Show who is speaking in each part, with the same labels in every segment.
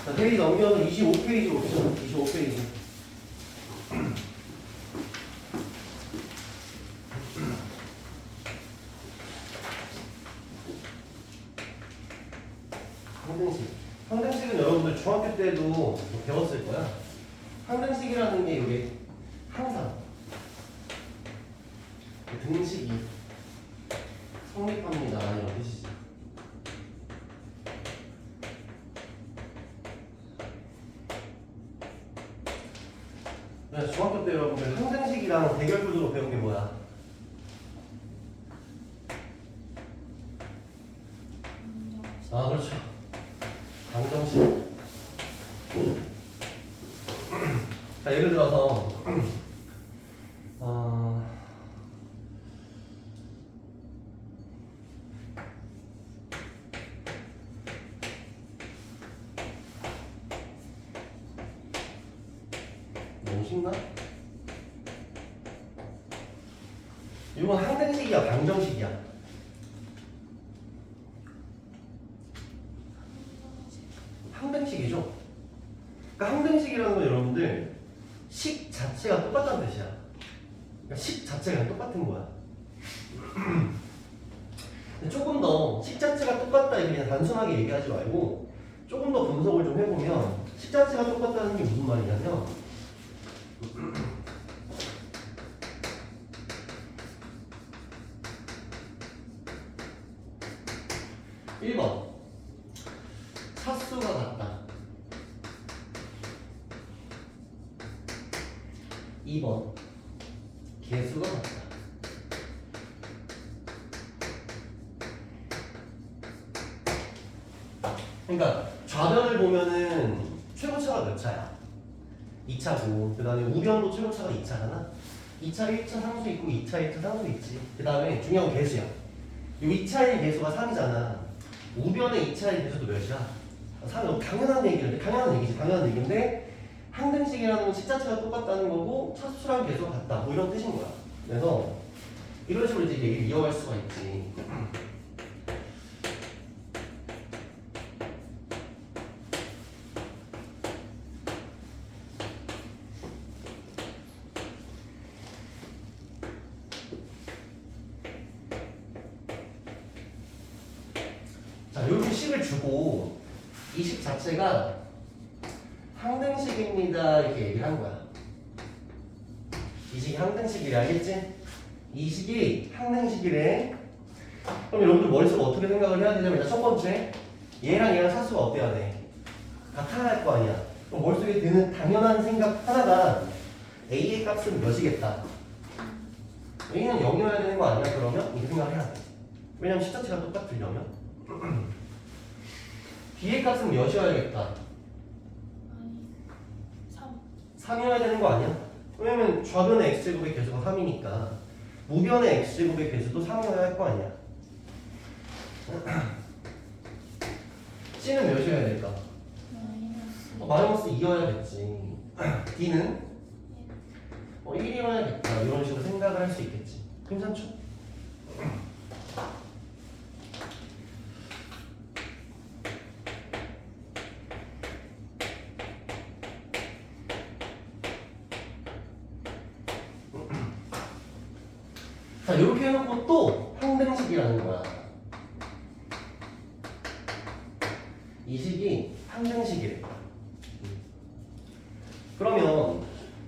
Speaker 1: 자, 페이지 넘겨서 25페이지로 옵시다. 25페이지. 항등식. 항등식은 여러분들 중학교 때도 뭐 배웠을 거야. 항등식이라는 게 이게 항상 등식이 성립합니다. 이런 뜻이지. 중학교 때 여러분들 항등식이랑 대결 구도로 배운 게 뭐야? 아, 그렇죠. 방정식. 자, 예를 들어서 너무 쉽나? 이건 항등식이야, 방정식이야? 항등식이죠? 그러니까 항등식이라는 건 여러분들 식 자체가 똑같다는 뜻이야. 그러니까 식 자체가 똑같은 거야. 조금 더 식 자체가 똑같다 이렇게 그냥 단순하게 얘기하지 말고 조금 더 분석을 좀 해보면 식 자체가 똑같다는 게 무슨 말이냐면 1번 차수가 같다. 2번 개수가 같다. 그러니까 좌변을 보면은 최고차가 몇 차야? 2차고 그 다음에 우변도 최고차가 2차잖아. 2차 1차 상수 있고 2차 1차 상수 있지. 그 다음에 중요한 건 개수야. 이 2차의 개수가 3이잖아. 우변의 2차의 개수도 몇이야? 3이 당연한 얘기인데 당연한 얘기지. 당연한 얘기인데 항등식이라는 건 식 자체가 똑같다는 거고 차수랑 개수가 같다. 뭐 이런 뜻인 거야. 그래서 이런 식으로 이제 얘기를 이어갈 수가 있지. 자, 이렇게 식을 주고 이 식 자체가 항등식입니다 이렇게 얘기를 한 거야. 이 식이 항등식이래. 알겠지? 이 식이 항등식이래. 그럼 여러분들 머릿속에 어떻게 생각을 해야 되냐면 일단 첫 번째 얘랑 얘랑 차수가 어때야 돼? 같아야 할 거 아니야. 그럼 머릿속에 드는 당연한 생각 하나가 A의 값은 몇이겠다. A는 0이어야 되는 거 아니야? 그러면 이렇게 생각을 해야 돼. 왜냐면 식 자체가 똑같으려면 B의 값은 몇이어야겠다. 3이어야 되는 거 아니야? 왜냐면 좌변의 x제곱의 개수가 3이니까 우변의 x제곱의 개수도 3이어야 할 거 아니야. C는 몇이어야 될까? 마이너스 2여야겠지. D는 1이어야겠다. 이런 식으로 생각을 할 수 있겠지. 괜찮죠? 자, 이렇게 해놓고 또 항등식이라는 거야. 이 식이 항등식이래. 그러면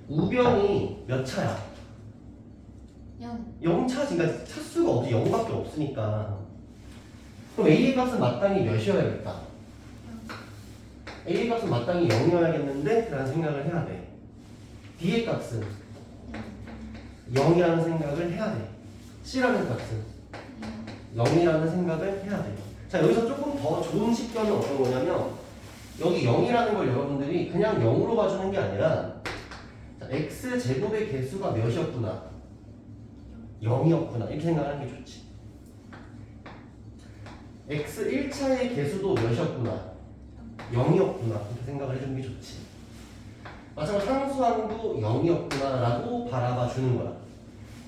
Speaker 1: 우변이 몇 차야? 0차지. 그러니까 차수가 없지. 0밖에 없으니까. 그럼 A의 값은 마땅히 몇이어야겠다? A의 값은 마땅히 0이어야겠는데? 라는 생각을 해야 돼. B의 값은 0이라는 생각을 해야 돼. C라는 값은 0이라는 생각을 해야 돼. 자, 여기서 조금 더 좋은 식견은 어떤 거냐면 여기 0이라는 걸 여러분들이 그냥 0으로 봐주는 게 아니라 자, x제곱의 개수가 몇이었구나. 0이었구나. 이렇게 생각하는 게 좋지. x 1차의 개수도 몇이었구나. 0이었구나. 이렇게 생각을 해주는 게 좋지. 마찬가지로 상수항도 0이었구나 라고 바라봐 주는 거야.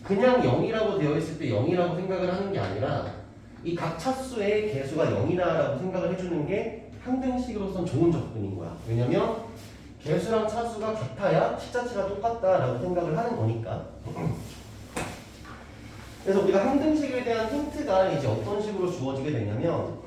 Speaker 1: 그냥 0이라고 되어 있을 때 0이라고 생각을 하는 게 아니라 이 각 차수의 개수가 0이다라고 생각을 해주는 게 항등식으로선 좋은 접근인 거야. 왜냐면 개수랑 차수가 같아야 식자체가 똑같다라고 생각을 하는 거니까. 그래서 우리가 항등식에 대한 힌트가 이제 어떤 식으로 주어지게 되냐면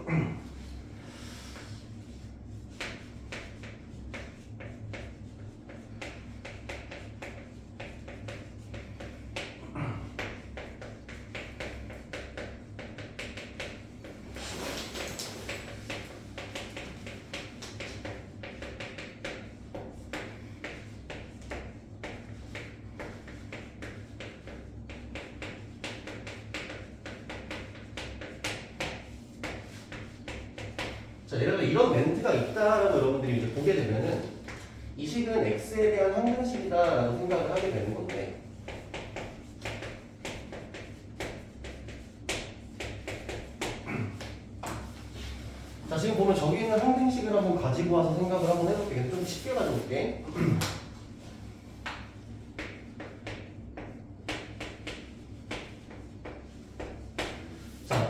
Speaker 1: 자, 예를 들어 이런 멘트가 있다라고 여러분들이 이제 보게 되면은 이 식은 x에 대한 항등식이다라고 생각을 하게 되는 건데 자, 지금 보면 저기 있는 항등식을 한번 가지고 와서 생각을 한번 해볼게. 좀 쉽게 가져올게.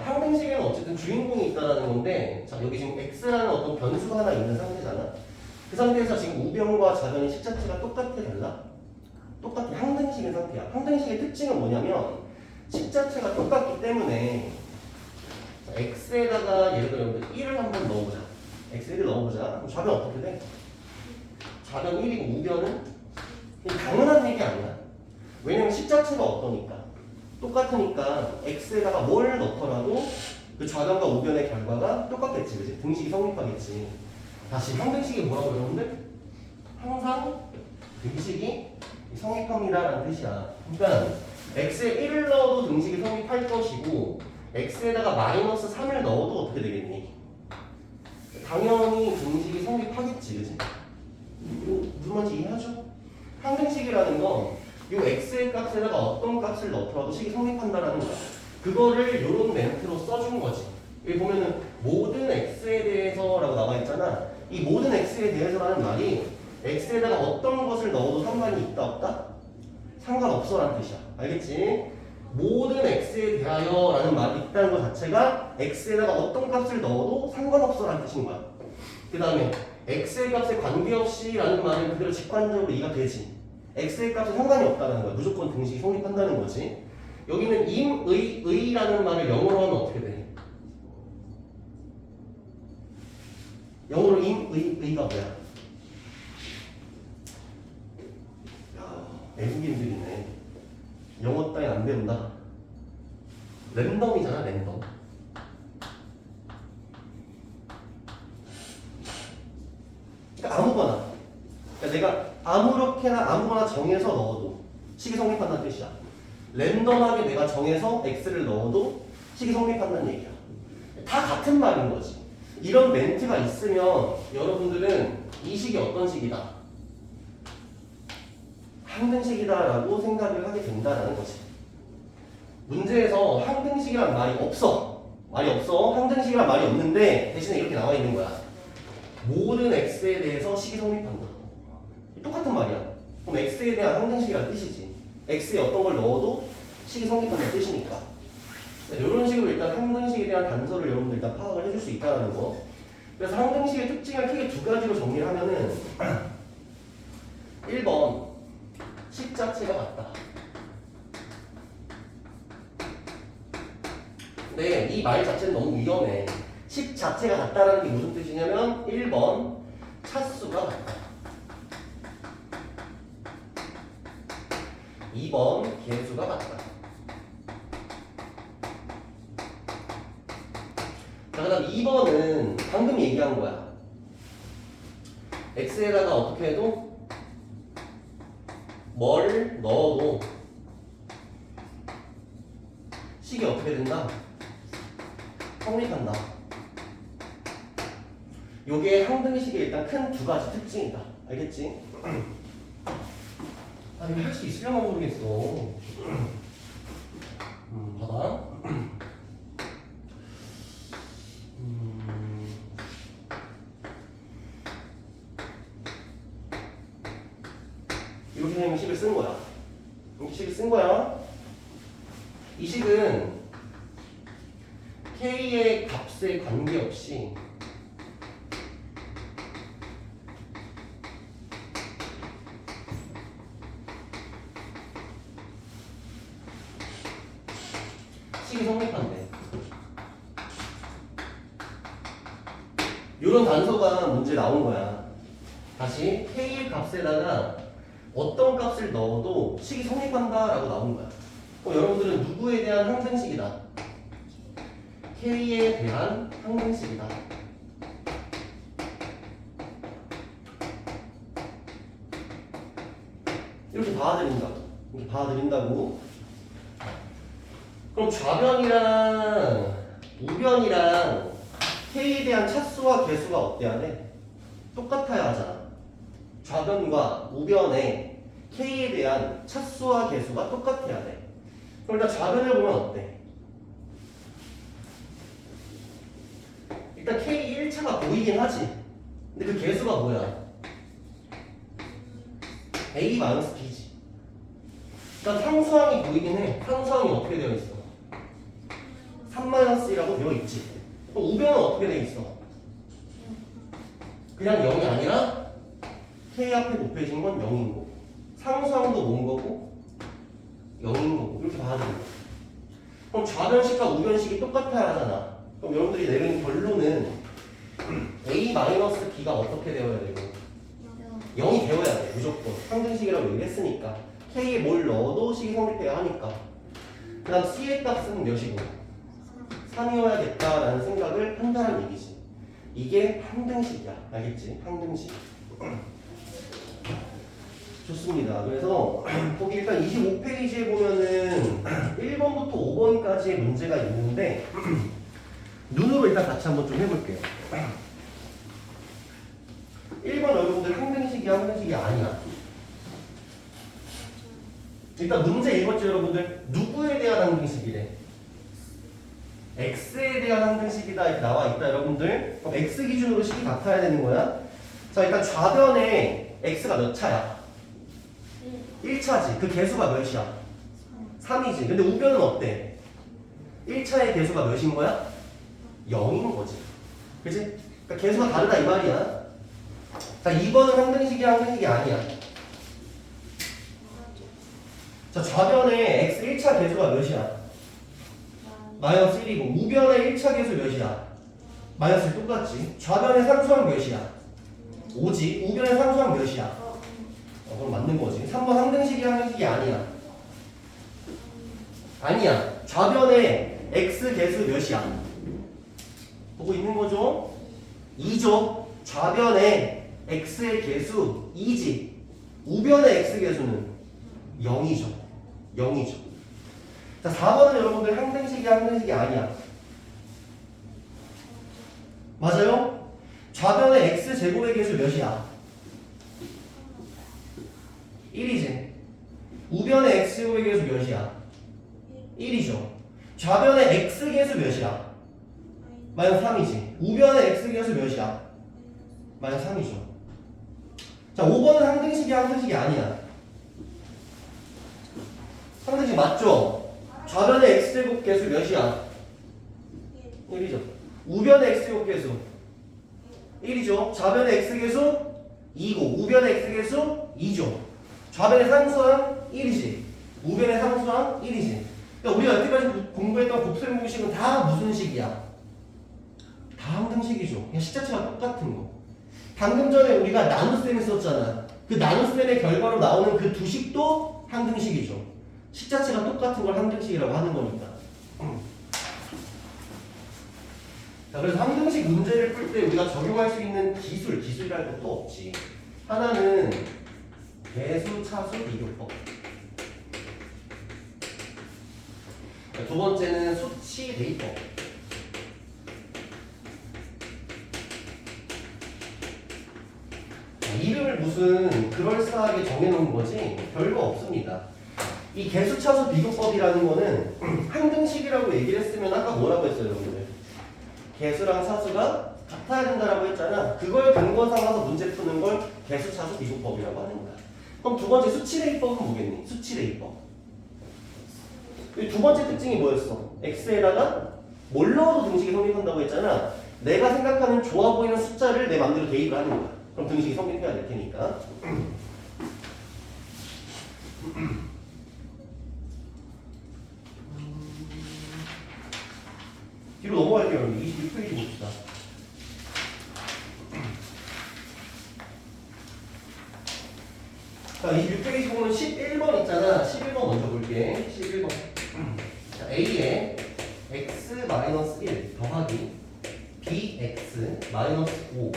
Speaker 1: 항등식에는 어쨌든 주인공이 있다는 건데, 자, 여기 지금 x라는 어떤 변수가 하나 있는 상태잖아. 그 상태에서 지금 우변과 좌변의 식자체가 똑같아, 달라? 똑같아. 항등식인 상태야. 항등식의 특징은 뭐냐면 식자체가 똑같기 때문에 자, x에다가 예를 들어 여러분들 1을 한번 넣어보자. x에 1을 넣어보자. 그럼 좌변 어떻게 돼? 좌변 1이고 우변은? 당연한 얘기 아니야. 왜냐면 식자체가 어떠니까. 똑같으니까 x에다가 뭘 넣더라도 그 좌변과 우변의 결과가 똑같겠지, 그치? 등식이 성립하겠지. 다시 항등식이 뭐라고 여러분들? 항상 등식이 성립합니다라는 뜻이야. 그러니까 x에 1을 넣어도 등식이 성립할 것이고 x에다가 마이너스 3을 넣어도 어떻게 되겠니? 당연히 등식이 성립하겠지, 그치? 무슨 말인지 이해하죠? 항등식이라는 건 이 x의 값에다가 어떤 값을 넣더라도 식이 성립한다라는 거야. 그거를 이런 멘트로 써준 거지. 여기 보면은 모든 x에 대해서라고 나와 있잖아. 이 모든 x에 대해서라는 말이 x에다가 어떤 것을 넣어도 상관이 있다 없다? 상관없어라는 뜻이야. 알겠지? 모든 x에 대하여라는 말이 있다는 것 자체가 x에다가 어떤 값을 넣어도 상관없어라는 뜻인 거야. 그 다음에 x의 값에 관계없이라는 말은 그대로 직관적으로 이해가 되지. x의 값에 상관이 없다는 거야. 무조건 등식이 성립한다는 거지. 여기는 의라는 말을 영어로 하면 어떻게 돼? 영어로 의가 뭐야? 야, 애국인들이네. 영어 따윈 안 배운다. 랜덤이잖아, 랜덤. 그러니까 아무거나. 그러니까 내가 아무거나 정해서 넣어도 식이 성립한다는 뜻이야. 랜덤하게 내가 정해서 x를 넣어도 식이 성립한다는 얘기야. 다 같은 말인 거지. 이런 멘트가 있으면 여러분들은 이 식이 어떤 식이다? 항등식이다라고 생각을 하게 된다는 거지. 문제에서 항등식이란 말이 없어. 항등식이란 말이 없는데 대신에 이렇게 나와 있는 거야. 모든 x에 대해서 식이 성립한다. 똑같은 말이야. 그럼 x에 대한 항등식이라는 뜻이지. x에 어떤 걸 넣어도 식이 성립한다는 뜻이니까. 이런 식으로 일단 항등식에 대한 단서를 여러분들 일단 파악을 해줄 수 있다는 거. 그래서 항등식의 특징을 크게 두 가지로 정리를 하면은 1번 식 자체가 같다. 근데 이 말 자체는 너무 위험해. 식 자체가 같다라는 게 무슨 뜻이냐면 1번 차수가 같다. 2번 개수가 같다. 자, 그 다음 2번은 방금 얘기한 거야. x에다가 어떻게 해도 뭘 넣어도 식이 어떻게 된다? 성립한다. 요게 항등식의 일단 큰 두 가지 특징이다. 알겠지? 아, 이거 할 수 있으려나 모르겠어. 봐봐. 이렇게 되면 식을 쓴 거야. 이렇게 식을 쓴 거야. 이 식은 K의 값에 관계없이 식이 성립한대. 이런 단서가 문제 나온 거야. 다시 K의 값에다가 어떤 값을 넣어도 식이 성립한다라고 나온 거야. 그럼 여러분들은 누구에 대한 항등식이다? K에 대한 항등식이다. 이렇게 봐드린다고. 이렇게 봐드린다고. 그럼 좌변이랑 우변이랑 K에 대한 차수와 개수가 어때야 돼? 똑같아야 하잖아. 좌변과 우변의 K에 대한 차수와 개수가 똑같아야 돼. 그럼 일단 좌변을 보면 어때? 일단 K 1차가 보이긴 하지. 근데 그 개수가 뭐야? A-B지. 일단 상수항이 보이긴 해. 상수항이 어떻게 되어 있어? 3-2라고 되어 있지. 그럼 우변은 어떻게 되어 있어? 그냥 0이 아니라 K 앞에 곱해진 건 0인 거고, 상수항도 뭔 거고 0인 거고. 이렇게 봐야 되는 거야. 그럼 좌변식과 우변식이 똑같아야 하잖아. 그럼 여러분들이 내린 결론은 A-B가 어떻게 되어야 되고 0이 되어야 돼. 무조건 항등식이라고 얘기했으니까. K에 뭘 넣어도 식이 성립돼야 하니까. 그 다음 C의 값은 몇이고 3이어야겠다라는 생각을 한다는 얘기지. 이게 항등식이야. 알겠지? 항등식. 좋습니다. 그래서 거기 일단 25페이지에 보면은 1번부터 5번까지의 문제가 있는데 눈으로 일단 같이 한번 좀 해볼게요. 1번 여러분들 항등식이야, 항등식이 아니야. 일단 문제 읽었죠 여러분들? 누구에 대한 항등식이래? X에 대한 항등식이다 이렇게 나와 있다 여러분들. 그럼 X 기준으로 식이 같아야 되는 거야. 자 일단 좌변에 X가 몇 차야? 1차지. 그 개수가 몇이야? 3이지. 근데 우변은 어때? 1차의 개수가 몇인 거야? 0인 거지. 그치? 그러니까 개수가 다르다 이 말이야. 자 2번은 항등식이야, 항등식이 아니야. 자 좌변에 X 1차 개수가 몇이야? 마이너스 1이고 우변의 1차 개수 몇이야? 마이너스 1 똑같지. 좌변의 상수항 몇이야? 5지. 우변의 상수항 몇이야? 그럼 맞는 거지. 3번 항등식이야, 항등식이 아니야. 아니야. 좌변의 X 개수 몇이야? 보고 있는 거죠? 2죠. 좌변의 X의 개수 2지. 우변의 X 개수는 0이죠. 0이죠. 자, 4번은 여러분들 항등식이야, 항등식이 아니야. 맞아요? 좌변의 X제곱의 개수 몇이야? 1이지. 우변의 X제곱의 개수 몇이야? 1이죠. 좌변의 X개수 몇이야? 마이너스 3이지. 우변의 X개수 몇이야? 마이너스 3이죠. 자, 5번은 항등식이야, 항등식이 아니야. 항등식 맞죠? 좌변의 X제곱 개수 몇이야? 1이죠. 우변의 X제곱 개수 1이죠. 좌변의 X개수 2고 우변의 X개수 2죠. 좌변의 상수항 1이지. 우변의 상수항 1이지. 그러니까 우리가 여태까지 공부했던 곱셈 공식은 다 무슨 식이야? 다 항등식이죠. 그냥 식자체가 똑같은 거. 방금 전에 우리가 나눗셈 했었잖아. 그 나눗셈의 결과로 나오는 그 두 식도 항등식이죠. 식자체가 똑같은 걸 항등식이라고 하는 거니까. 자, 그래서 항등식 문제를 풀 때 우리가 적용할 수 있는 기술이랄 것도 없지. 하나는 배수, 차수, 비교법. 두 번째는 수치, 대입법. 이름을 무슨 그럴싸하게 정해놓은 거지 별거 없습니다. 이 개수차수 비교법이라는 거는 항등식이라고 얘기를 했으면 아까 뭐라고 했어요 여러분들? 개수랑 차수가 같아야 된다라고 했잖아. 그걸 근거 삼아서 문제 푸는 걸 개수차수 비교법이라고 하는 거야. 그럼 두 번째 수치대입법은 뭐겠니? 수치대입법. 두 번째 특징이 뭐였어? x에다가 뭘 넣어도 등식이 성립한다고 했잖아. 내가 생각하는 좋아 보이는 숫자를 내 맘대로 대입을 하는 거야. 그럼 등식이 성립해야 될 테니까. 뒤로 넘어갈게요. 26페이지 봅시다. 자, 26페이지 보면 11번 있잖아. 11번 먼저 볼게. 11번. 자, A에 x-1 더하기 bx-5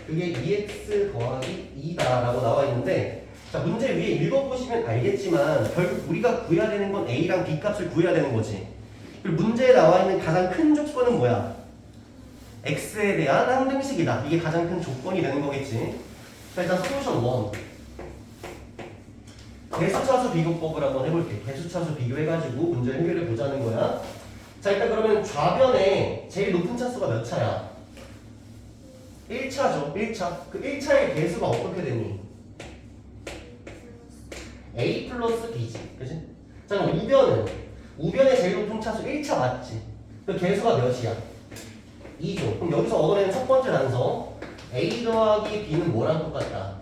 Speaker 1: 그게 2x 더하기 2다라고 나와 있는데, 자, 문제 위에 읽어보시면 알겠지만 결국 우리가 구해야 되는 건 A랑 B 값을 구해야 되는 거지. 그리고 문제에 나와 있는 가장 큰 조건은 뭐야? x에 대한 항등식이다. 이게 가장 큰 조건이 되는 거겠지. 자, 일단 솔루션 1. 개수차수 비교법을 한번 해볼게. 개수차수 비교해가지고 문제 해결해 보자는 거야. 자, 일단 그러면 좌변에 제일 높은 차수가 몇 차야? 1차죠. 1차. 그 1차의 개수가 어떻게 되니? A 플러스 B지. 그치? 자, 그럼 우변은? 우변의 제일 높은 차수 1차 맞지? 그 개수가 몇이야? 2죠. 그럼 여기서 얻어내는 첫 번째 단서 A 더하기 B는 뭐랑 똑같다?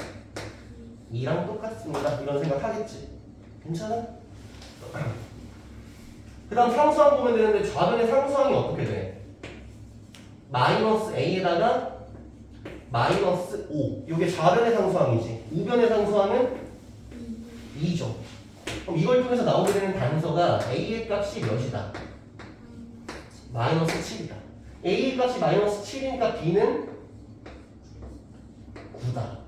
Speaker 1: 2랑 똑같습니다. 이런 생각 하겠지? 괜찮아? 그 다음 상수항 보면 되는데 좌변의 상수항이 어떻게 돼? 마이너스 A에다가 마이너스 5. 이게 좌변의 상수항이지. 우변의 상수항은 2죠. 그럼 이걸 통해서 나오게 되는 단서가 A의 값이 몇이다? 마이너스 7이다. A의 값이 마이너스 7이니까 B는 9다.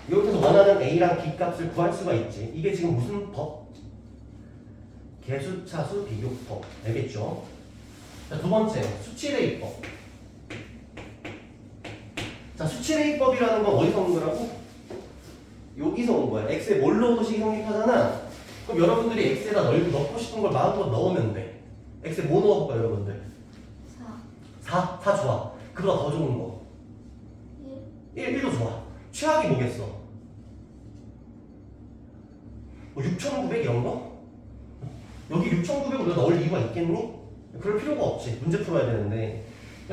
Speaker 1: 이렇게 해서 원하는 A랑 B 값을 구할 수가 있지. 이게 지금 무슨 법? 개수차수 비교법. 알겠죠? 자, 두 번째, 수치대입법. 자, 수치대입법이라는 건 어디서 온 거라고? 여기서 온 거야. X에 뭘 넣어도 식이 성립하잖아. 그럼 여러분들이 X에다 넣고 싶은 걸 마음껏 넣으면 돼. X에 뭐 넣어볼까요, 여러분들? 4. 4 좋아. 그보다 더 좋은 거. 1도 좋아. 최악이 뭐겠어? 뭐 6,900 이런 거? 여기 6,900을 우리가 넣을 이유가 있겠니? 그럴 필요가 없지. 문제 풀어야 되는데.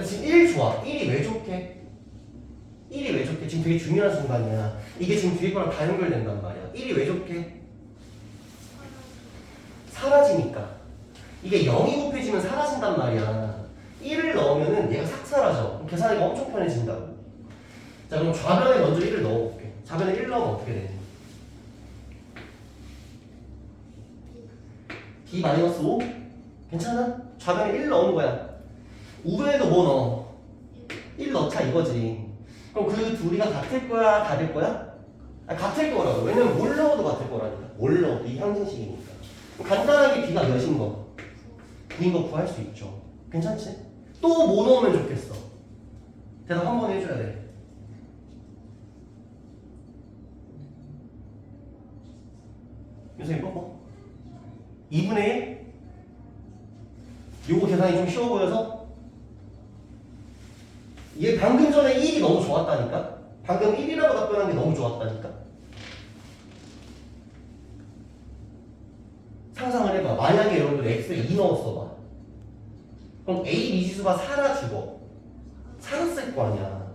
Speaker 1: 지금 1 좋아. 1이 왜 좋게? 1이 왜 좋게? 지금 되게 중요한 순간이야. 이게 지금 뒤에 거랑 다 연결된단 말이야. 1이 왜 좋게? 사라지니까. 이게 0이 곱해지면 사라진단 말이야. 1을 넣으면은 얘가 싹 사라져. 그럼 계산하기가 엄청 편해진다고. 자, 그럼 좌변에 먼저 1을 넣어볼게. 좌변에 1 넣으면 어떻게 되니? B-5? 괜찮아? 좌변에 1 넣은 거야. 우변에도 뭐 넣어? 1 넣자 이거지. 그럼 그 둘이가 같을 거야? 다를 거야? 아니, 같을 거라고. 왜냐면 뭘 넣어도 같을 거라니까. 뭘 넣어도 이 항등식이니까. 간단하게 B가 몇인 거? 9인 거 구할 수 있죠. 괜찮지? 또 뭐 넣으면 좋겠어? 대답 한 번 해줘야 돼. 선생님 뭐? 2분의 1? 요거 계산이 좀 쉬워 보여서? 얘 방금 전에 1이 너무 좋았다니까? 방금 1이라고 답변한 게 너무 좋았다니까? 상상을 해봐. 만약에 여러분들 x에 2 넣었어 봐. 그럼 a 미지수가 사라지고 살았을 거 아니야.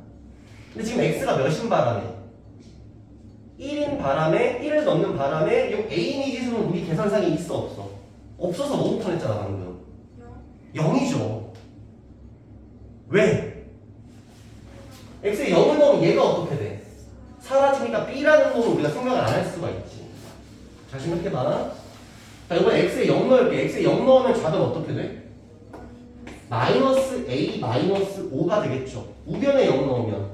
Speaker 1: 근데 지금 x가 몇인 바람에? 1인 바람에 1을 넣는 바람에 이 a 미지수는 우리 계산상에 있어 없어? 없어서 너무 편했잖아 방금. 0이죠. 왜? x에 0을 넣으면 얘가 어떻게 돼? 사라지니까 b라는 놈은 우리가 생각을 안 할 수가 있지. 잘 생각해봐. 자, 이번에 x에 0 넣을게. x에 0 넣으면 좌변 어떻게 돼? 마이너스 a 마이너스 5가 되겠죠. 우변에 0 넣으면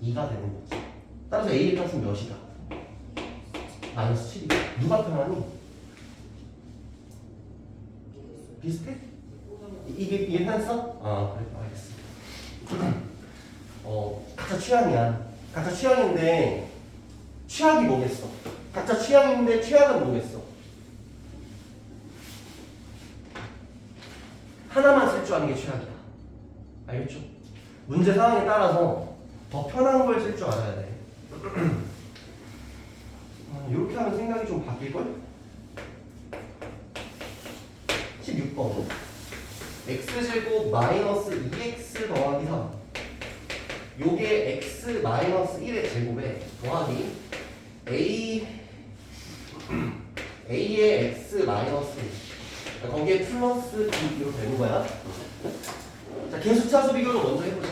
Speaker 1: 2가 되는 거지. 따라서 a의 값은 몇이다? 마이너스 7이다. 누가 편하니? 비슷해? 이게 이해했어? 아, 그래, 알겠어. 각자 취향이야. 각자 취향인데 취향이 뭐겠어? 각자 취향인데 취향은 뭐겠어? 하나만 쓸 줄 아는 게 취향이야. 알겠죠? 문제 상황에 따라서 더 편한 걸 쓸 줄 알아야 돼. 이렇게 하면 생각이 좀 바뀔걸? 16번. x제곱 마이너스 2x 더하기 3 요게 x 마이너스 1의 제곱에 더하기 a의 x 마이너스 1 거기에 플러스 b로 되는 거야. 자, 계수차수 비교를 먼저 해보자.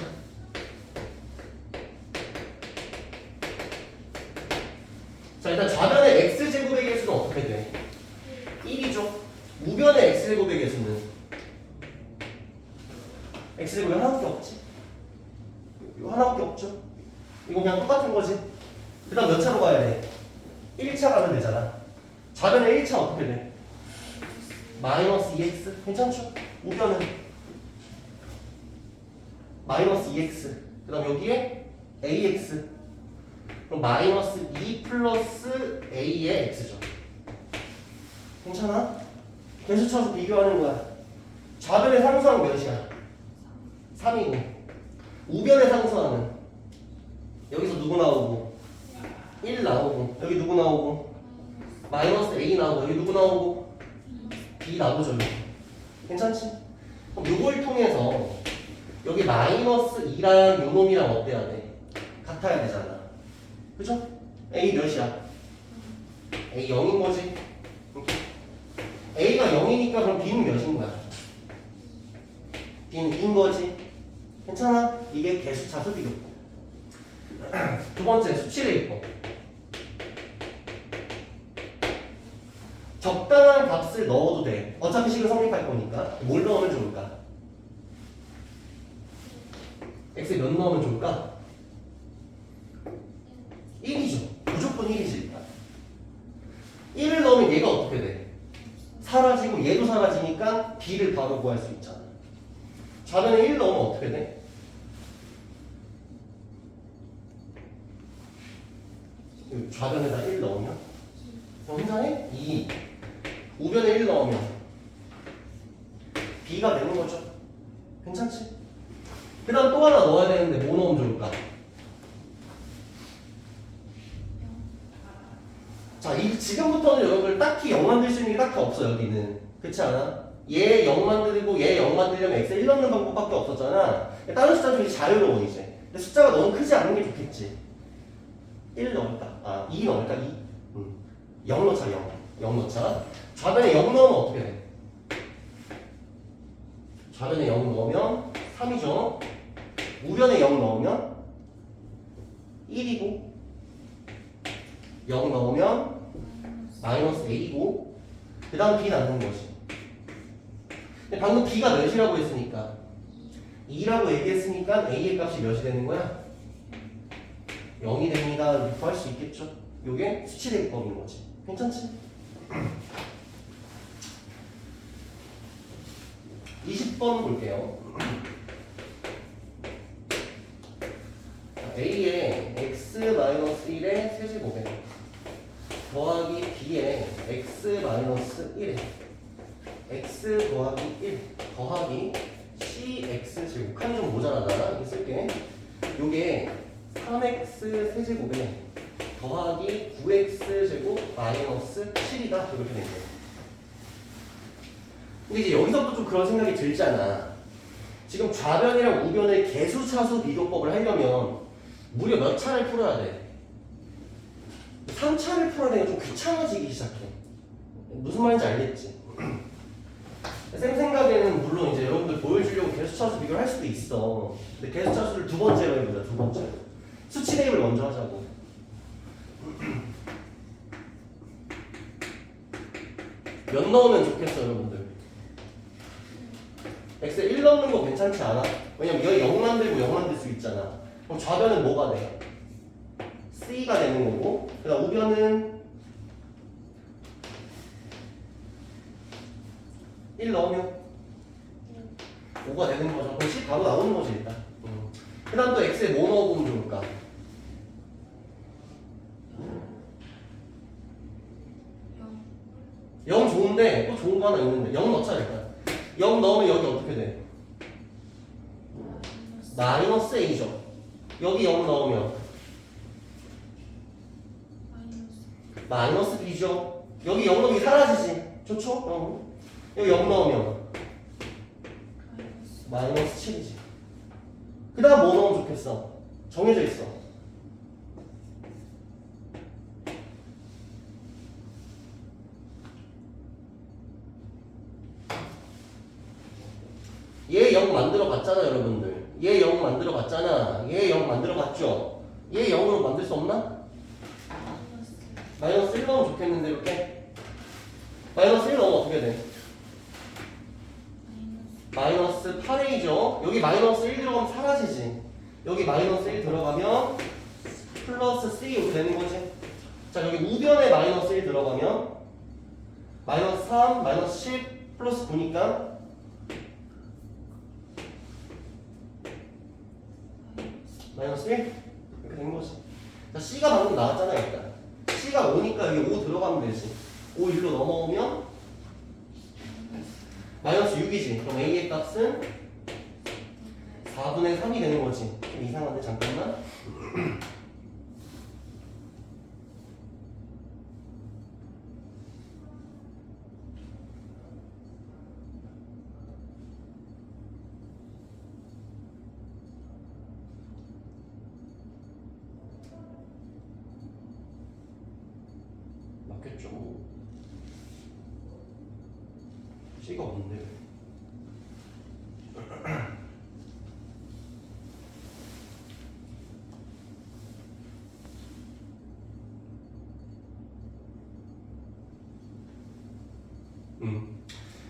Speaker 1: 자, 일단 좌변의 x제곱의 개수는 어떻게 돼? 1이죠. 우변의 x제곱의 개수는 x제곱이 하나밖에 없지. 이거 하나밖에 없죠. 이거 그냥 똑같은 거지. 그 다음 몇 차로 가야 돼? 1차 가면 되잖아. 좌변의 1차 어떻게 돼? 마이너스 2x 괜찮죠? 우변은 마이너스 2x 그 다음 여기에 ax 그럼 마이너스 2 플러스 a의 x죠. 괜찮아? 계수차수 비교하는 거야. 좌변의 상수항 몇이야? 3이고 우변의 상수항은 여기서 누구 나오고 1 나오고 여기 누구 나오고 마이너스 a 나오고 여기 누구 나오고 b 나오죠. 여기. 괜찮지? 그럼 요걸 통해서 여기 마이너스 2랑 요 놈이랑 어때야 돼? 같아야 되잖아. 그죠? a 몇이야? a 0인 거지. a가 0이니까 그럼 b는 몇인 거야? b는 2인 거지. 괜찮아? 이게 계수차수 비교법. 두 번째 수치대입법. 적당한 값을 넣어도 돼. 어차피 식을 성립할 거니까. 뭘 넣으면 좋을까? x에 몇 넣으면 좋을까? 1이죠. 무조건 1이지 일단. 1을 넣으면 얘가 어떻게 돼? 사라지고 얘도 사라지니까 b를 바로 구할 수 있잖아. 좌변에 1 넣으면 어떻게 돼? 좌변에다 1 넣으면 굉장히 2 우변에 1 넣으면 b가 되는 거죠. 괜찮지? 그 다음 또 하나 넣어야 되는데 뭐 넣으면 좋을까? 자, 지금부터는 여러분들 딱히 0 만들 수 있는 게 딱히 없어. 여기는 그렇지 않아? 얘 0 만들고 얘 0 만들려면 x에 1 넣는 방법밖에 없었잖아. 다른 숫자 좀 자유로워 이제. 근데 숫자가 너무 크지 않은 게 좋겠지. 1 넣을까? 2 넣을까? 0 넣자. 0 넣자. 좌변에 0 넣으면 어떻게 돼? 좌변에 0 넣으면 3이죠. 우변에 0 넣으면 1이고 0 넣으면 마이너스 a이고 그 다음 b 낳는 거지. 근데 방금 b가 몇이라고 했으니까 2라고 얘기했으니까 a의 값이 몇이 되는 거야? 0이 됩니다. 이렇게 구할 수 있겠죠? 요게 수치대입법인 거지. 괜찮지? 20번 볼게요. a의 x-1의 세제곱에 더하기 b의 x-1에 x 더하기 1 더하기 cx제곱 칸이 좀 모자라다. 이렇게 쓸게. 요게 3x 세제곱에 더하기 9x제곱 마이너스 7이다. 이렇게 되는 거예요. 근데 이제 여기서부터 좀 그런 생각이 들잖아. 지금 좌변이랑 우변의 계수차수 비교법을 하려면 무려 몇 차를 풀어야 돼? 3차를 풀어야 되니까 좀 귀찮아지기 시작해. 무슨 말인지 알겠지? 쌤 생각에는 물론 이제 여러분들 보여주려고 계수차수 비교를 할 수도 있어. 근데 계수차수를 두 번째로 해보자. 두 번째로. 수치 대입을 먼저 하자고. 몇 넣으면 좋겠어 여러분들? x에 1 넣는 거 괜찮지 않아? 왜냐면 여기 0 만들고 0 만들 수 있잖아. 그럼 좌변은 뭐가 돼? c가 되는 거고 그 다음 우변은 1 넣으면 5가 되는 거죠. 그럼 c 바로 나오는 거지 일단. 그 다음 또 x에 뭐 넣어보면 좋을까? 0 좋은데 또 좋은 거 하나 있는데 0 넣자 일단. 0 넣으면 여기 어떻게 돼? 마이너스 a죠. 여기 0 넣으면 마이너스 b죠. 여기 0 넣으면 사라지지. 좋죠? 여기 0 넣으면 마이너스 7이지. 그 다음 뭐 넣으면 좋겠어? 정해져 있어. 얘 0 만들어 봤잖아, 여러분들. 얘 0 만들어 봤잖아. 얘 0 만들어 봤죠? 얘 0으로 만들 수 없나? 마이너스 1 넣으면 좋겠는데, 이렇게. 마이너스 1 넣으면 어떻게 돼? 마이너스 8a죠. 여기 마이너스 1 들어가면 사라지지. 여기 마이너스 1 들어가면 플러스 c 이렇게 되는 거지. 자, 여기 우변에 마이너스 1 들어가면 마이너스 3, 마이너스 10, 플러스 9니까 마이너스 1? 이렇게 된 거지. 자, C가 방금 나왔잖아, 일단. C가 5니까 여기 5 들어가면 되지. 5 1로 넘어오면 마이너스 6이지. 그럼 A의 값은 4분의 3이 되는 거지. 좀 이상한데, 잠깐만. 맞겠죠? C가 없는데.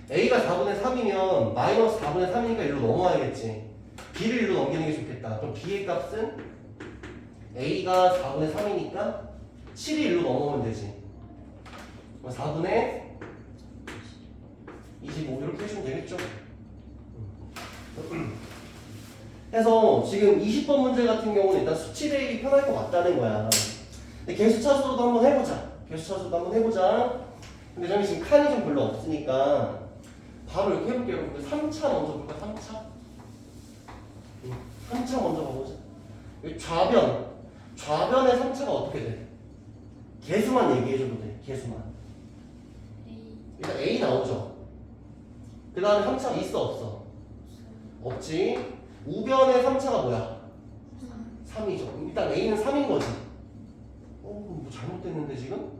Speaker 1: A가 4분의 3이면 마이너스 4분의 3이니까 1로 넘어와야겠지. B를 1로 넘기는 게 좋겠다. 그럼 B의 값은 A가 4분의 3이니까 7이 1로 넘어오면 되지. 4분의 25 이렇게 해주면 되겠죠. 해서 지금 20번 문제 같은 경우는 일단 수치 대입이 편할 것 같다는 거야. 근데 개수차수로도 한번 해보자. 개수차수로도 한번 해보자. 근데 저는 지금 칸이 좀 별로 없으니까 바로 이렇게 해볼게요. 여러분 3차 먼저 볼까? 3차? 3차 먼저 가보자. 좌변의 3차가 어떻게 돼? 개수만 얘기해줘도 돼. 개수만. 일단 A 나오죠. 그 다음에 3차가 있어 없어? 없지. 우변의 3차가 뭐야? 3이죠. 일단 A는 3인 거지. 뭐 잘못됐는데 지금?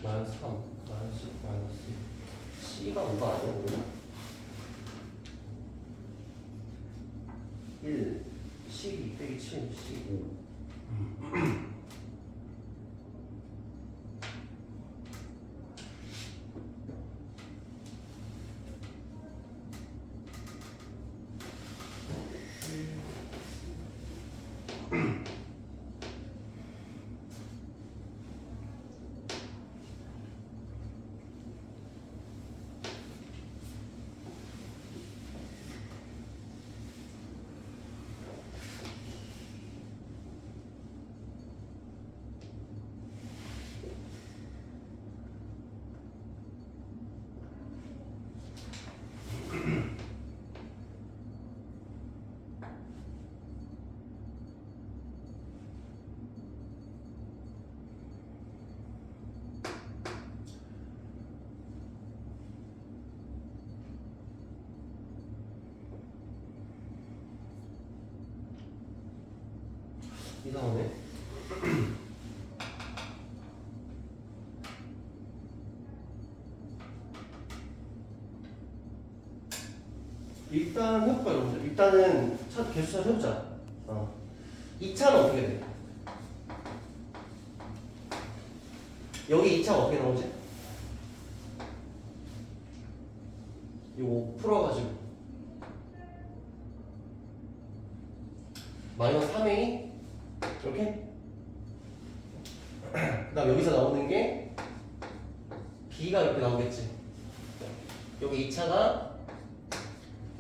Speaker 1: 마이너스 3, 마이너스 C가 5가 아니야, 그러면? 1, 12 빼기 7, 15. 이상하네. 일단 해볼까, 여러분들? 일단은 개수차 해보자. 2차는 어떻게 돼? 여기 2차가 어떻게 나오지? 이거 풀어가지고 마이너스 3a 이렇게. 그 다음 여기서 나오는 게 b가 이렇게 나오겠지. 여기 2차가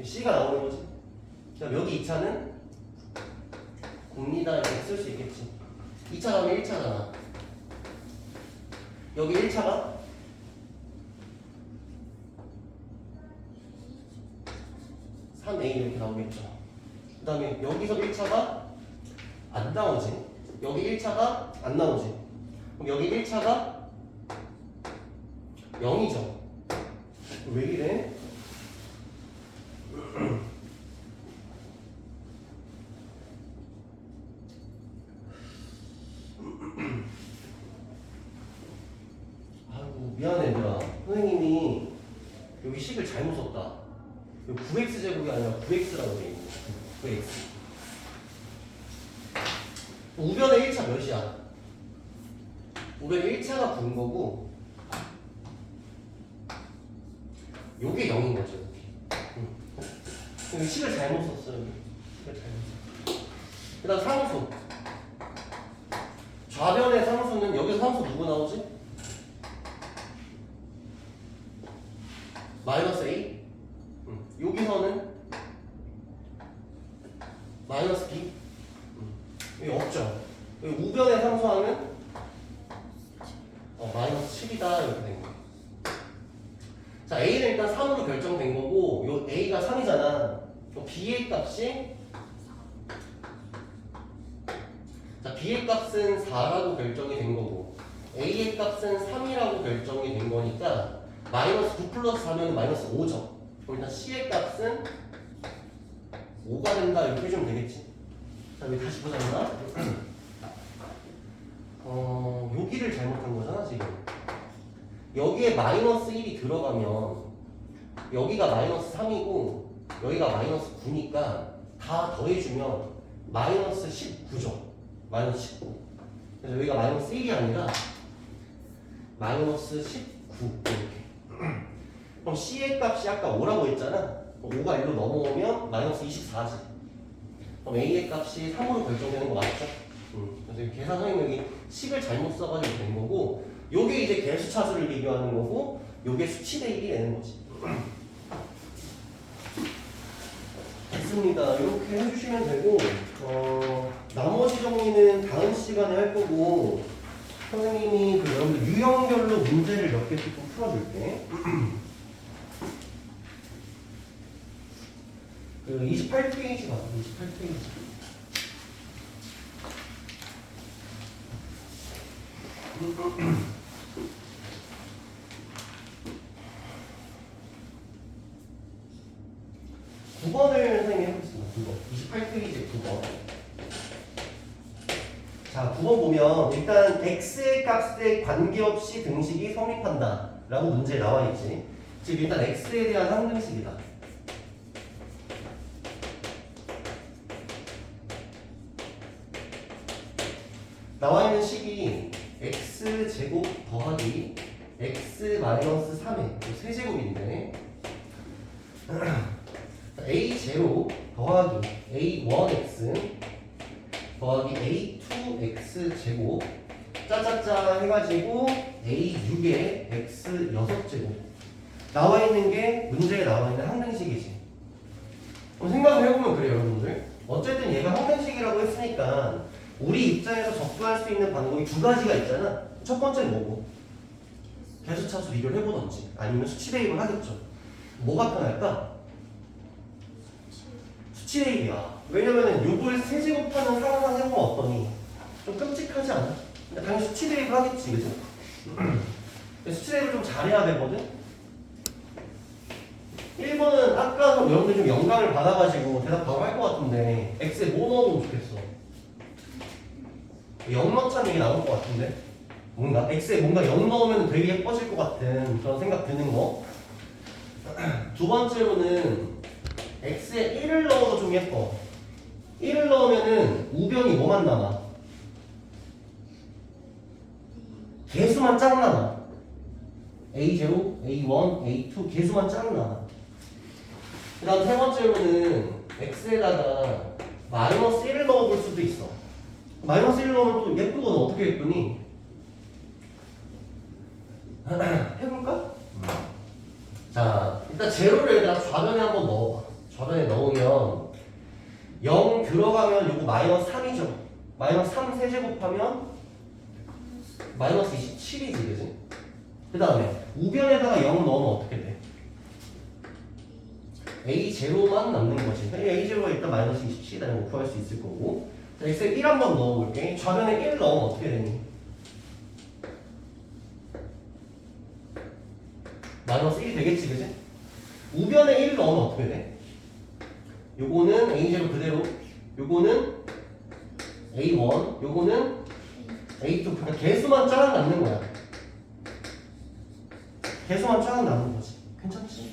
Speaker 1: c가 나오는 거지. 그 다음 여기 2차는 곱니다 이렇게 쓸 수 있겠지. 2차 다음에 1차잖아. 여기 1차가 3a 이렇게 나오겠죠. 그 다음에 여기서 1차가 안 나오지. 여기 1차가 안 나오지. 그럼 여기 1차가 0이죠. 왜 이래? 아이고 미안해 얘들아. 선생님이 여기 식을 잘못 썼다. 여기 9x 제곱이 아니라 9x라고 돼 있는 거야. 9x. 우변의 1차 몇이야? 우변의 1차가 9인 거고 요게 0인 거죠. 여기 식을 잘못 썼어요. 식을 잘못 썼어. 그 다음 상수. 좌변의 상수는 여기서 상수 누구 나오지? 마이너스 A. 여기서는 마이너스 B. 여기 없죠. 여기 우변의 상수하면 마이너스 7이다 이렇게 된 거예요. 자, A는 일단 3으로 결정된 거고 요 A가 3이잖아. 요 B의 값이 자, B의 값은 4라고 결정이 된 거고 A의 값은 3이라고 결정이 된 거니까 마이너스 9 플러스 4면 마이너스 5죠. 그럼 일단 C의 값은 5가 된다 이렇게 해주면 되겠지. 자, 여기 다시 보자. 여기를 잘못한 거잖아 지금. 여기에 마이너스 1이 들어가면 여기가 마이너스 3이고 여기가 마이너스 9니까 다 더해주면 마이너스 19죠. 마이너스 19. 그래서 여기가 마이너스 1이 아니라 마이너스 19 이렇게. 그럼 C의 값이 아까 5라고 했잖아. 5가 1로 넘어오면 마이너스 24지. 그럼 A의 값이 3으로 결정되는 거 맞죠? 그래서 계산 설명이 식을 잘못 써가지고 된 거고 요게 이제 개수 차수를 비교하는 거고 요게 수치 대 1이 되는 거지. 됐습니다. 이렇게 해주시면 되고 나머지 정리는 다음 시간에 할 거고 선생님이 그 여러분들 유형별로 문제를 몇 개씩 좀 풀어줄게. 그 28페이지 봐. 28페이지. 9번을 선생님이 해보겠습니다. 9번. 28페이지 9번. 자, 9번 보면 일단 x의 값에 관계없이 등식이 성립한다 라고 문제에 나와 있지. 즉 일단 x에 대한 항등식이다. 나와 있는 식이 x제곱 더하기 x 마이너스 3의 세제곱인데 a0 더하기 a1x 더하기 a2x 제곱 짜짜짜 해가지고 a6의 x 6제곱 나와 있는 게 문제에 나와 있는 항등식이지. 그럼 생각을 해보면 그래요 여러분들. 어쨌든 얘가 항등식이라고 했으니까 우리 입장에서 접근할 수 있는 방법이 두 가지가 있잖아. 첫 번째는 뭐고? 개수차수 비교를 해보던지 아니면 수치 대입을 하겠죠. 뭐가 편할까? 수치 대입이야. 왜냐면은 요걸 세제곱하는 상황 해보면 어떠니? 좀 끔찍하지 않아? 근데 당연히 수치 대입을 하겠지, 그죠? 수치 대입을 좀 잘해야 되거든? 1번은 아까 여러분들 좀 영감을 받아가지고 대답 바로 할 것 같은데 x에 뭐 넣어보면 좋겠어? 0 넣자는 얘기 나올 것 같은데? 뭔가 x에 뭔가 0 넣으면 되게 예뻐질 것 같은 그런 생각 드는 거. 두 번째로는 x에 1을 넣어도 좀 예뻐. 1을 넣으면은 우변이 뭐만 남아? 개수만 짝 남아. a0, a1, a2 개수만 짝 남아. 그 다음 세 번째로는 x에다가 마이너스 1을 넣어볼 수도 있어. 마이너스 1 넣으면 또 예쁘거든. 어떻게 예쁘니? 해볼까? 자, 일단 제로를 얘들아 좌변에 한번 넣어봐. 좌변에 넣으면 0 들어가면 요거 마이너스 3이죠. 마이너스 3 세제곱하면 마이너스 27이지, 그지? 그 다음에 우변에다가 0 넣으면 어떻게 돼? A0만 남는 거지. A0가 일단 마이너스 27이라는 구할 수 있을 거고. 자, x에 1 한번 넣어볼게. 좌변에 1 넣으면 어떻게 되니? 마이너스 1 되겠지, 그지? 우변에 1 넣으면 어떻게 돼? 요거는 A0 그대로, 요거는 A1, 요거는 A2. 그러니까 개수만 쫙 남는 거야. 개수만 쫙 남는 거지. 괜찮지?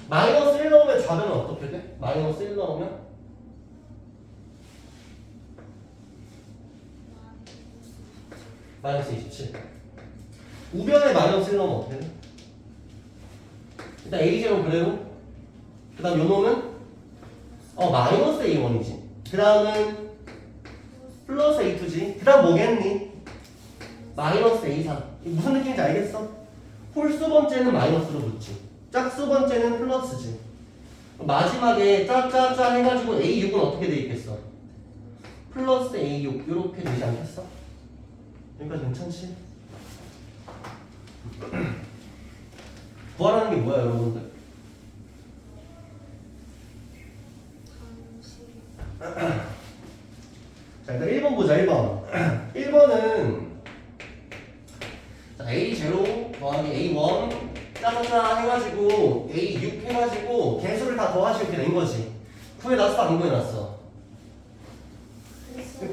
Speaker 1: 마이너스 1 넣으면 좌변은 어떻게 돼? 마이너스 1 넣으면? 마이너스 27. 우변에 마이너스 1 넣으면 어떻게 돼? 일단 A0 그대로. 그 다음 요 놈은? 마이너스 A1이지. 그 다음은 플러스 A2지. 그 다음 뭐겠니? 마이너스 A3. 무슨 느낌인지 알겠어? 홀수 번째는 마이너스로 붙지. 짝수 번째는 플러스지. 마지막에 짜짜짜 해가지고 A6은 어떻게 돼 있겠어? 플러스 A6 이렇게 되지 않겠어? 여기까지 괜찮지? 구하라는 게 뭐야 여러분들? 자 일단 1번 보자. 1번 1번은 A0 더하기 A1 짜자자 해가지고 A6 해가지고 개수를 다 더하시면 이렇게 된 거지. 구해놨어 안 구해놨어?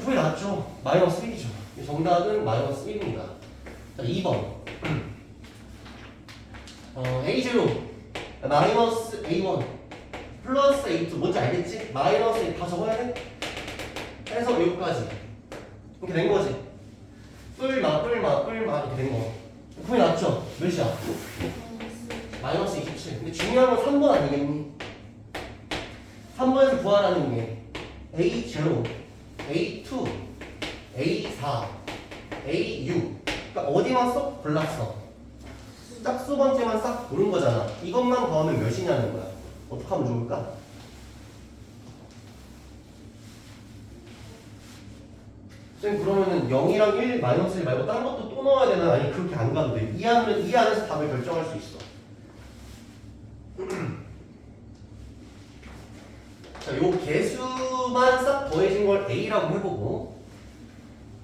Speaker 1: 구해놨죠. 마이너스 1이죠. 정답은 마이너스 1입니다. 자 2번 A0 마이너스 A1 플러스 A2 뭔지 알겠지? 마이너스 A 다 적어야 돼? 해서 여기까지 이렇게 된 거지. 뿔마 이렇게 된 거. 구해놨죠? 몇이야? 마이너스 27. 근데 중요한 건 3번 아니겠니? 3번에서 구하라는 게 A0, A2, A4, A6. 그러니까 어디만 쏙 골랐어. 짝수 번째만 싹 고른 거잖아. 이것만 더하면 몇이냐는 거야. 어떻게 하면 좋을까? 쌤 그러면은 0이랑 1, 마이너스 1 말고 다른 것도 또 넣어야 되나? 아니 그렇게 안 가도 돼. 이 안에서 답을 결정할 수 있어. 자, 요 개수만 싹 더해진 걸 A라고 해보고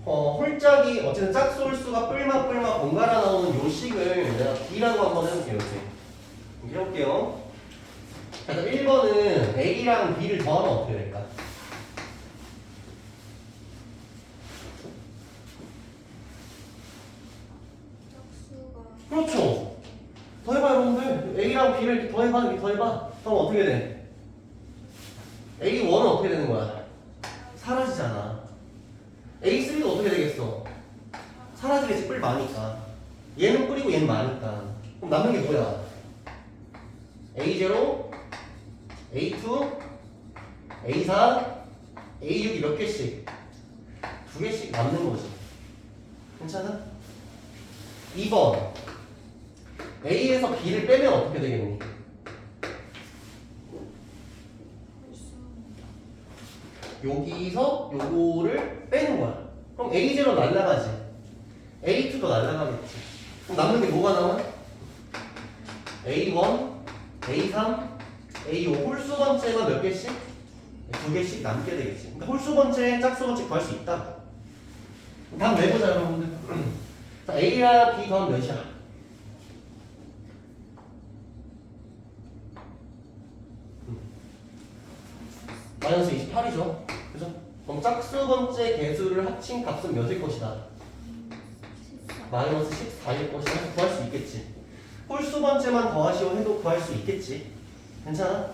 Speaker 1: 홀짝이 어쨌든 짝수 홀수가 뿔마 번갈아 나오는 요 식을 내가 B라고 한번 해볼게요. 이렇게 해볼게요. 자, 1번은 A랑 B를 더하면 어떻게 될까? 그렇죠. 더해봐 여러분들. A랑 B를 더해봐. 그럼 어떻게 돼? A1은 어떻게 되는 거야? 사라지잖아. A3도 어떻게 되겠어? 사라지겠지. 뿔 많으니까. 얘는 뿔이고 얘는 많으니까. 그럼 남는 게 뭐야? A0, A2, A4, A6이 몇 개씩? 2개씩 남는 거지. 괜찮아? 2번 A에서 B를 빼면 어떻게 되겠니? 여기서 요거를 빼는 거야. 그럼 A0 날라가지. A2도 날라가겠지. 그럼 남는 게 뭐가 나와? A1, A3, A5 홀수 번째가 몇 개씩? 2개씩 남게 되겠지. 그러니까 홀수 번째, 짝수 번째 구할 수 있다. 다음 내보자 여러분들. 자, A랑 B 더하면 몇이야? 마이너스 28이죠. 그죠? 그럼 짝수 번째 개수를 합친 값은 몇일 것이다? 마이너스 14일 것이다. 구할 수 있겠지. 홀수 번째만 더하시오 해도 구할 수 있겠지. 괜찮아?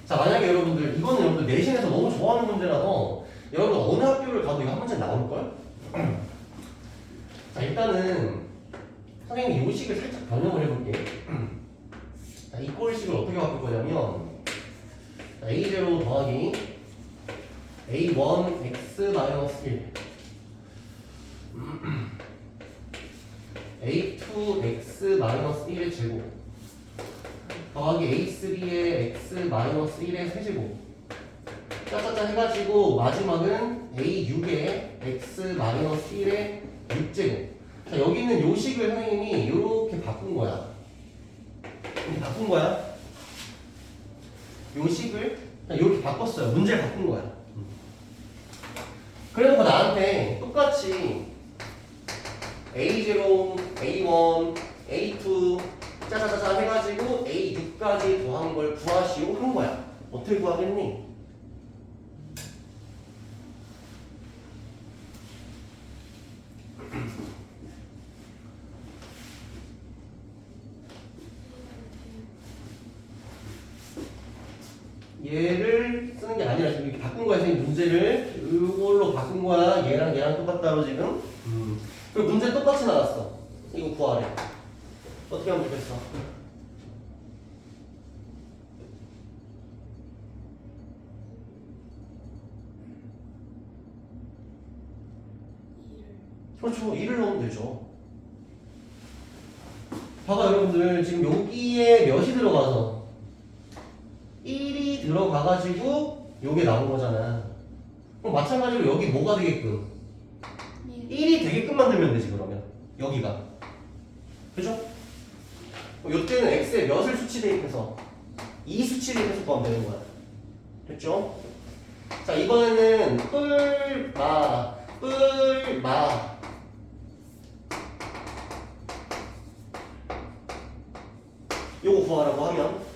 Speaker 1: 자, 만약에 여러분들 이거는 여러분들 내신에서 너무 좋아하는 문제라서 여러분 어느 학교를 가도 이거 한 문제 나올걸? 자, 일단은 선생님이 이 식을 살짝 변형을 해볼게. 자, 이 꼴식을 어떻게 바꿀 거냐면 A0 더하기 A1 X 마이너스 1 A2 X 마이너스 1의 제곱 더하기 A3의 X 마이너스 1의 세제곱 짜짜짜 해가지고 마지막은 A6의 X 마이너스 1의 6제곱. 자, 여기 있는 요 식을 선생님이 이렇게 바꾼 거야. 이렇게 바꾼 거야. 요 식을 그냥 이렇게 바꿨어요. 문제를 바꾼 거야. 그래놓고 나한테 똑같이 A0, A1, A2 짜자자자 해가지고 A6까지 더한 걸 구하시오 한 거야. 어떻게 구하겠니? 얘를 쓰는 게 아니라 지금 이렇게 바꾼 거야. 선생님 문제를 이걸로 바꾼 거야. 얘랑 똑같다고 지금. 그리고 문제 똑같이 나왔어. 이거 구하래. 어떻게 하면 좋겠어? 그렇죠. 1을 넣으면 되죠. 봐봐 여러분들 지금 여기에 몇이 들어가서 1이 들어가가지고 요게 나온 거잖아. 그럼 마찬가지로 여기 뭐가 되게끔? 1이 되게끔 만들면 되지 그러면 여기가. 그죠? 요때는 x에 몇을 수치 대입해서 2 수치 대입해서 구하면 되는 거야. 됐죠? 자 이번에는 뿔마 요거 구하라고 하면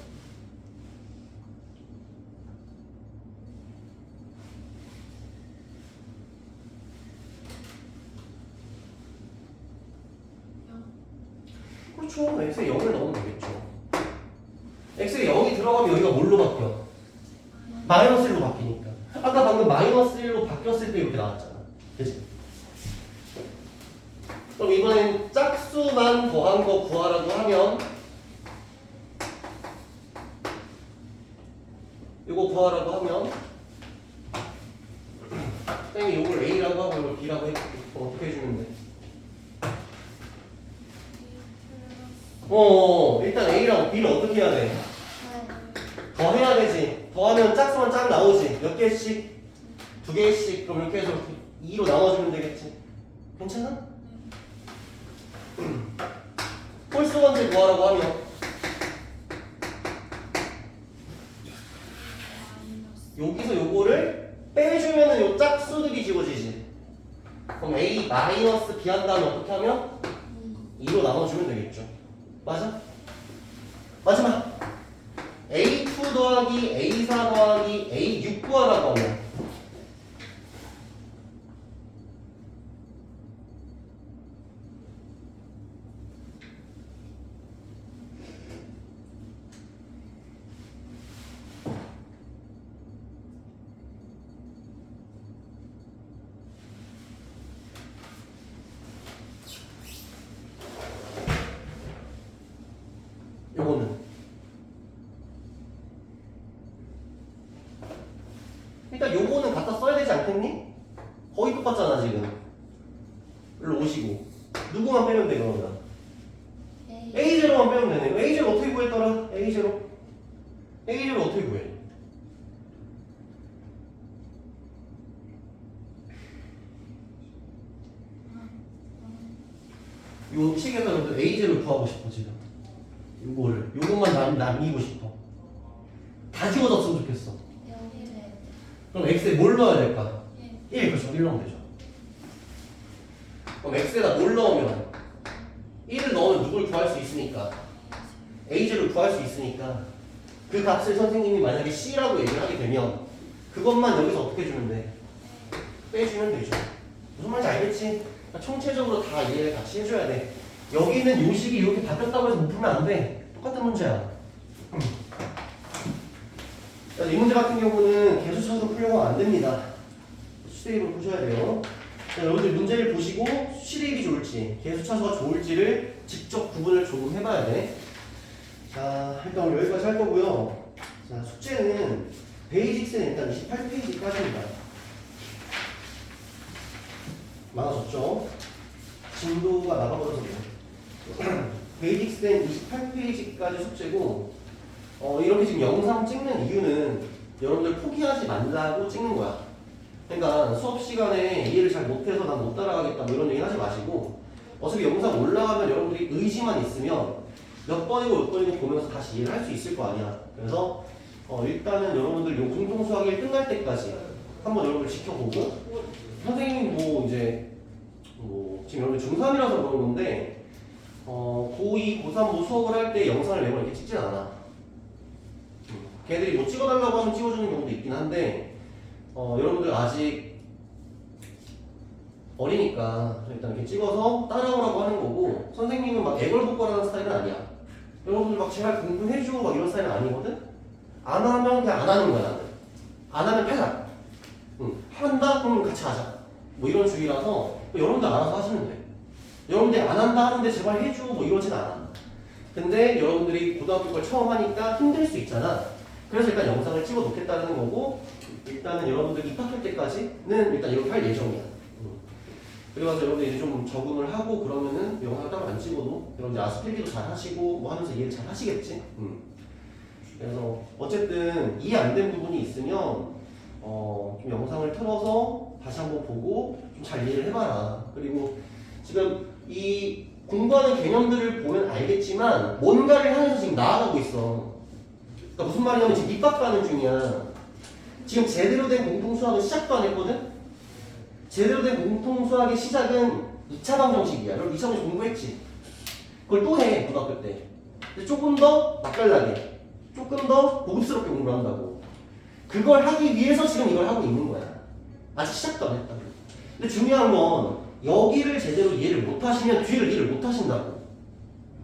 Speaker 1: 그렇죠. x에 0을 넣으면 되겠죠. x에 0이 들어가면 여기가 뭘로 바뀌어? 마이너스 1로 바뀌니까. 아까 방금 마이너스 1로 바뀌었을 때 이렇게 나왔잖아. 그치? 그럼 이번엔 짝수만 더한 거 구하라고 하면 이거 구하라고 하면 선생님이 이걸 A라고 하고 이걸 B라고 해줄게. 그럼 어떻게 해주면 돼? 일단 A랑 B를 어떻게 해야 돼? 더해야 되지. 더하면 짝수만 짝 나오지. 몇 개씩? 2개씩. 그럼 이렇게 해서 2로 나눠주면 되겠지. 괜찮아? 홀수 번째 구하라고 하면 여기서 요거를 빼주면은 요 짝수들이 지워지지. 그럼 A 마이너스 B 한 다음에 어떻게 하면? 2로 나눠주면 되겠죠. 맞아? 마지막 A2 더하기 A4 더하기 A6 구하라고 하면 요거는 일단 요거는 갖다 써야 되지 않겠니? 거의 똑같잖아 지금. 일로 오시고 누구만 빼면 돼 그러면? A0만 빼면 되네. A0 어떻게 구했더라? A0 어떻게 구해? 요 식에서 여러분들 A0를 구하고 싶어 지금. 요것만 남기고 싶어. 다 지워졌으면 좋겠어. 그럼 x에 뭘 넣어야 될까? 1, 그렇죠. 1 넣으면 되죠. 그럼 x에다 뭘 넣으면 1을 넣으면 누굴 구할 수 있으니까 a0을 구할 수 있으니까 그 값을 선생님이 만약에 c라고 얘기를 하게 되면 그것만 여기서 어떻게 주면 돼? 빼주면 되죠. 무슨 말인지 알겠지? 그러니까 총체적으로 다 이해를 같이 해줘야 돼. 여기는 요식이 이렇게 바뀌었다고 해서 못 풀면 안 돼. 똑같은 문제야. 이 문제 같은 경우는 계수 쳐서 풀려고 안 됩니다. 수대입을 푸셔야 돼요. 자, 여러분들 문제를 보시고 수대입이 좋을지 계수 차수가 좋을지를 직접 구분을 조금 해봐야 돼. 자, 일단 오늘 여기까지 할 거고요. 자, 숙제는 베이직스는 일단 28페이지까지입니다. 많아졌죠? 진도가 나가버려서 그래요. 베이직스는 28페이지까지 숙제고 이렇게 지금 영상 찍는 이유는 여러분들 포기하지 말라고 찍는 거야. 그러니까 수업 시간에 이해를 잘 못해서 난 못 따라가겠다 뭐 이런 얘기 하지 마시고 어차피 영상 올라가면 여러분들이 의지만 있으면 몇 번이고 몇 번이고 보면서 다시 이해를 할 수 있을 거 아니야. 그래서 일단은 여러분들 요 공통수학 1 끝날 때까지 한번 여러분들 지켜보고 선생님이 뭐 이제 지금 여러분 중3이라서 그런 건데 고2, 고3 뭐 수업을 할 때 영상을 매번 이렇게 찍진 않아. 걔들이 뭐 찍어달라고 하면 찍어주는 경우도 있긴 한데 여러분들 아직 어리니까 일단 이렇게 찍어서 따라오라고 하는 거고 선생님은 막 애걸복걸하는 스타일은 아니야. 여러분들 막 제발 공부해주고 막 이런 스타일은 아니거든? 안 하면 그냥 안 하는 거야 나는. 안 하면 탈락. 한다? 그럼 같이 하자. 뭐 이런 주의라서 여러분들 알아서 하시면 돼. 여러분들이 안 한다 하는데 제발 해줘 뭐 이러진 않아. 근데 여러분들이 고등학교 걸 처음 하니까 힘들 수 있잖아. 그래서 일단 영상을 찍어 놓겠다는 거고 일단은 여러분들 입학할 때까지는 일단 이렇게 할 예정이야. 그래서 여러분들 이제 좀 적응을 하고 그러면은 영상을 따로 안 찍어도 여러분들 아스필기도 잘 하시고 뭐 하면서 이해를 잘 하시겠지. 그래서 어쨌든 이해 안 된 부분이 있으면 좀 영상을 틀어서 다시 한번 보고 좀 잘 이해를 해봐라. 그리고 지금 이 공부하는 개념들을 보면 알겠지만 뭔가를 향해서 지금 나아가고 있어. 그러니까 무슨 말이냐면 지금 밑밥 가는 중이야. 지금 제대로 된 공통수학은 시작도 안 했거든? 제대로 된 공통수학의 시작은 2차 방정식이야. 여러분 2차 방정식 공부했지? 그걸 또 해, 고등학교 때. 근데 조금 더 맛깔나게, 조금 더 고급스럽게 공부를 한다고. 그걸 하기 위해서 지금 이걸 하고 있는 거야. 아직 시작도 안 했다고. 근데 중요한 건 여기를 제대로 이해를 못 하시면 뒤를 이해를 못 하신다고.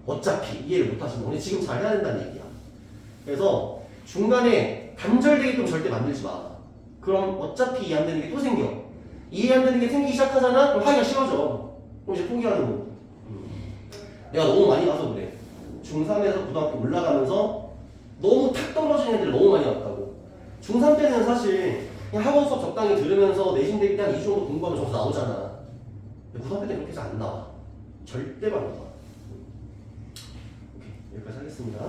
Speaker 1: 어차피 이해를 못 하신다고. 근데 지금 잘 해야 된다는 얘기야. 그래서 중간에 단절되게끔 절대 만들지 마. 그럼 어차피 이해 안 되는 게 또 생겨. 이해 안 되는 게 생기기 시작하잖아? 그럼 하기가 싫어져. 그럼 이제 포기하는 거고. 내가 너무 많이 가서 그래. 중3에서 고등학교 올라가면서 너무 탁 떨어진 애들을 너무 많이 봤다고. 중3 때는 사실 그냥 학원 수업 적당히 들으면서 내신 대비 때 한 2주 정도 공부하면 점수 나오잖아. 근데 고등학교 때는 그렇게 해서 안 나와. 절대로 안 나와. 오케이, 여기까지 하겠습니다.